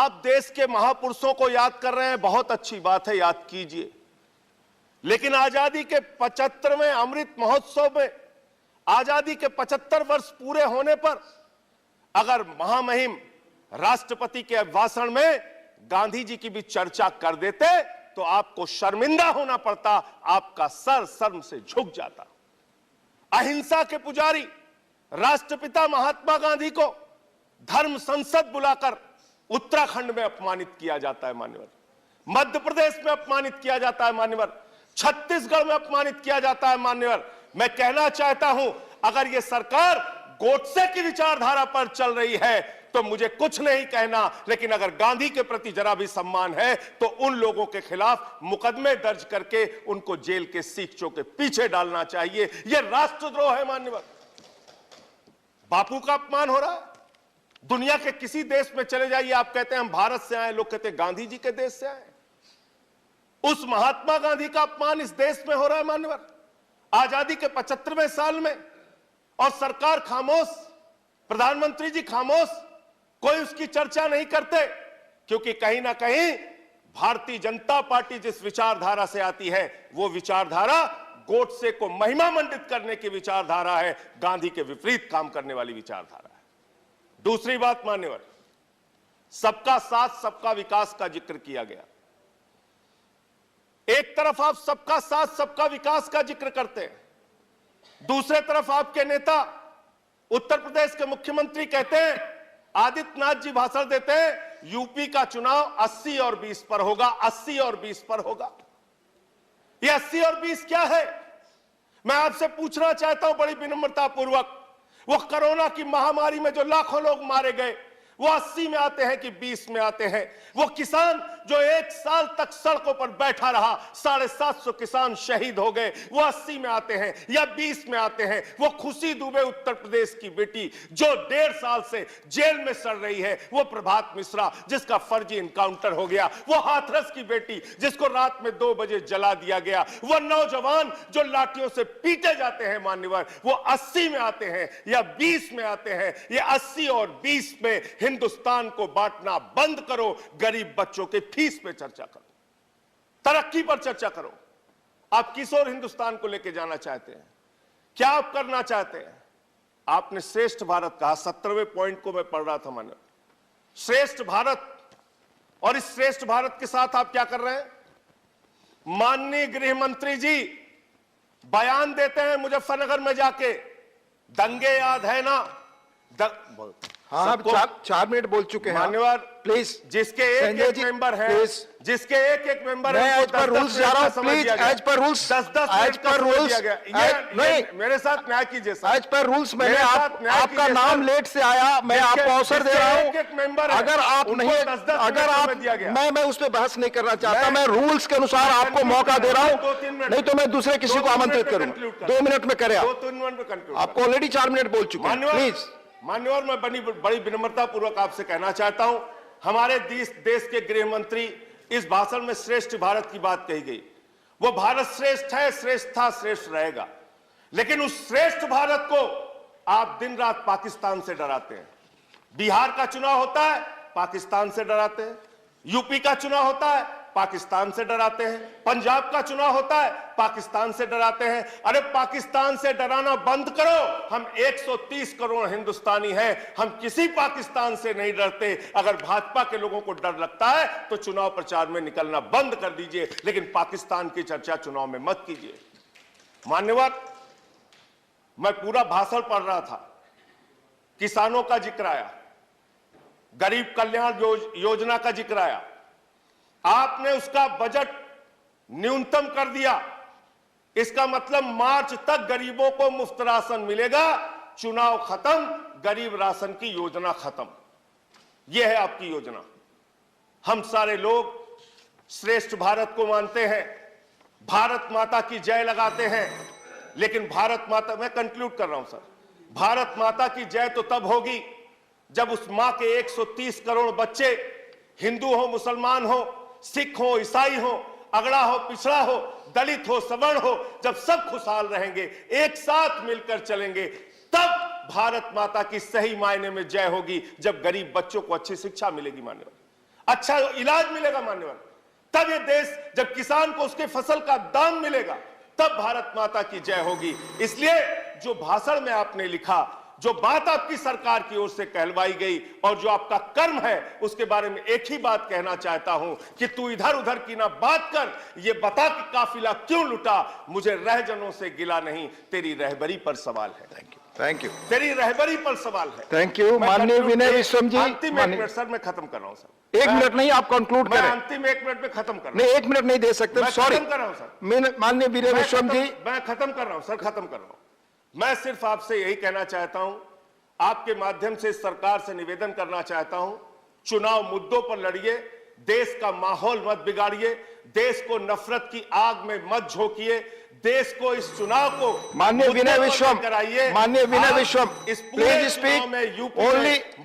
आप देश के महापुरुषों को याद कर रहे हैं, बहुत अच्छी बात है, याद कीजिए। लेकिन आजादी के 75वें अमृत महोत्सव में, आजादी के 75 वर्ष पूरे होने पर अगर महामहिम राष्ट्रपति के भाषण में गांधी जी की भी चर्चा कर देते तो आपको शर्मिंदा होना पड़ता, आपका सर शर्म से झुक जाता। अहिंसा के पुजारी राष्ट्रपिता महात्मा गांधी को धर्म संसद बुलाकर उत्तराखंड में अपमानित किया जाता है मान्यवर, मध्य प्रदेश में अपमानित किया जाता है मान्यवर, छत्तीसगढ़ में अपमानित किया जाता है मान्यवर। मैं कहना चाहता हूं, अगर यह सरकार गोडसे की विचारधारा पर चल रही है तो मुझे कुछ नहीं कहना, लेकिन अगर गांधी के प्रति जरा भी सम्मान है तो उन लोगों के खिलाफ मुकदमे दर्ज करके उनको जेल के सीखचों के पीछे डालना चाहिए। यह राष्ट्रद्रोह है मान्यवर। बापू का अपमान हो रहा है। दुनिया के किसी देश में चले जाइए, आप कहते हैं हम भारत से आए, लोग कहते हैं गांधी जी के देश से आए। उस महात्मा गांधी का अपमान इस देश में हो रहा है मान्यवर, आजादी के 75वें साल में, और सरकार खामोश, प्रधानमंत्री जी खामोश, कोई उसकी चर्चा नहीं करते, क्योंकि कहीं ना कहीं भारतीय जनता पार्टी जिस विचारधारा से आती है वो विचारधारा गोडसे को महिमा मंडित करने की विचारधारा है, गांधी के विपरीत काम करने वाली विचारधारा है। दूसरी बात मान्यवर, सबका साथ सबका विकास का जिक्र किया गया। एक तरफ आप सबका साथ सबका विकास का जिक्र करते हैं, दूसरे तरफ आपके नेता उत्तर प्रदेश के मुख्यमंत्री कहते हैं, आदित्यनाथ जी भाषण देते हैं, यूपी का चुनाव 80 और 20 पर होगा, 80 और 20 पर होगा। ये 80 और 20 क्या है? मैं आपसे पूछना चाहता हूं बड़ी विनम्रता पूर्वक, वो कोरोना की महामारी में जो लाखों लोग मारे गए वो 80 में आते हैं कि 20 में आते हैं? वो किसान जो 1 साल तक सड़कों पर बैठा रहा, 750 किसान शहीद हो गए, वो 80 में आते हैं या 20 में आते हैं? वो खुशी दुबे उत्तर प्रदेश की बेटी जो 1.5 साल से जेल में सड़ रही है, वो प्रभात मिश्रा जिसका फर्जी इनकाउंटर हो गया, वो हाथरस की बेटी जिसको रात में 2 बजे जला दिया गया, वो नौजवान जो लाठियों से पीटे जाते हैं मान्यवर, वो 80 में आते हैं या 20 में आते हैं? ये 80 और 20 में हिंदुस्तान को बांटना बंद करो, गरीब बच्चों के फीस पे चर्चा करो, तरक्की पर चर्चा करो। आप किस ओर हिंदुस्तान को लेकर जाना चाहते हैं? क्या आप करना चाहते हैं? आपने श्रेष्ठ भारत कहा, 17वें पॉइंट को मैं पढ़ रहा था मैंने, श्रेष्ठ भारत, और इस श्रेष्ठ भारत के साथ आप क्या कर रहे हैं? माननीय गृह मंत्री जी बयान देते हैं मुजफ्फरनगर में जाके, दंगे याद है ना? हाँ, आप 4 मिनट बोल चुके हैं मान्यवर। प्लीज, जिसके एक मेंबर है, जिसके एक मेंबर है, एज पर रूल्स जा रहा हूं, please as per rules, 10 as per rules, नहीं मेरे साथ न्याय कीजिए सर, एज पर रूल्स। मैंने आपका नाम लेट से आया, मैं आपको अवसर दे रहा हूं। एक मेंबर है, अगर आप नहीं, अगर आप, मैं उस पर बहस नहीं करना चाहता, मैं रूल्स के अनुसार आपको मौका दे रहा हूं, नहीं तो मैं दूसरे किसी को आमंत्रित करूंगा। 2 मिनट में करें आपको ऑलरेडी 4 मिनट बोल चुके हैं, प्लीज। मान्यवर, मैं बड़ी विनम्रता पूर्वक आपसे कहना चाहता हूं, हमारे देश के गृह मंत्री, इस भाषण में श्रेष्ठ भारत की बात कही गई, वो भारत श्रेष्ठ है, श्रेष्ठ था, श्रेष्ठ रहेगा, लेकिन उस श्रेष्ठ भारत को आप दिन रात पाकिस्तान से डराते हैं। बिहार का चुनाव होता है, पाकिस्तान से डराते हैं, यूपी का चुनाव होता है, पाकिस्तान से डराते हैं, पंजाब का चुनाव होता है, पाकिस्तान से डराते हैं। अरे पाकिस्तान से डराना बंद करो, हम 130 करोड़ हिंदुस्तानी हैं, हम किसी पाकिस्तान से नहीं डरते। अगर भाजपा के लोगों को डर लगता है तो चुनाव प्रचार में निकलना बंद कर दीजिए, लेकिन पाकिस्तान की चर्चा चुनाव में मत कीजिए। मान्यवर, मैं पूरा भाषण पढ़ रहा था, किसानों का जिक्र आया, गरीब कल्याण योजना का जिक्र आया, आपने उसका बजट न्यूनतम कर दिया। इसका मतलब मार्च तक गरीबों को मुफ्त राशन मिलेगा, चुनाव खत्म, गरीब राशन की योजना खत्म। यह है आपकी योजना। हम सारे लोग श्रेष्ठ भारत को मानते हैं, भारत माता की जय लगाते हैं, लेकिन भारत माता, मैं कंक्लूड कर रहा हूं सर, भारत माता की जय तो तब होगी जब उस मां के 130 करोड़ बच्चे, हिंदू हो, मुसलमान हो, सिख हो, ईसाई हो, अगड़ा हो, पिछड़ा हो, दलित हो, सवर्ण हो, जब सब खुशहाल रहेंगे, एक साथ मिलकर चलेंगे, तब भारत माता की सही मायने में जय होगी, जब गरीब बच्चों को अच्छी शिक्षा मिलेगी। मान्यवर, अच्छा इलाज मिलेगा मान्यवर, तब ये देश, जब किसान को उसके फसल का दाम मिलेगा, तब भारत माता की जय होगी। इसलिए जो भाषण में आपने लिखा, जो बात आपकी सरकार की ओर से कहलवाई गई और जो आपका कर्म है, उसके बारे में एक ही बात कहना चाहता हूं कि तू इधर उधर की ना बात कर, ये बता कि काफिला क्यों लुटा। मुझे रहजनों से गिला नहीं, तेरी रहबरी पर सवाल है। थैंक यू तेरी रहबरी पर सवाल है। थैंक यू माननीय विनय विश्वम जी। अंतिम 1 मिनट सर, मैं खत्म कर रहा हूं सर। 1 मिनट नहीं, आप कंक्लूड मैं करें। अंतिम 1 मिनट में खत्म कर रहा नहीं 1 मिनट नहीं दे सकते, मैं सॉरी। खत्म कर रहा हूं सर। माननीय विनय विश्वम जी, मैं खत्म कर रहा हूं सर, खत्म कर रहा हूं। मैं सिर्फ आपसे यही कहना चाहता हूं, आपके माध्यम से सरकार से निवेदन करना चाहता हूं, चुनाव मुद्दों पर लड़िए, देश का माहौल मत बिगाड़िए, देश को नफरत की आग में मत झोंकिए, देश को इस चुनाव को माननीय विनय विश्वम, कराइए। माननीय विनय विश्वम, इस पूरे प्लीज स्पीक चुनाव में यूपी ओनली में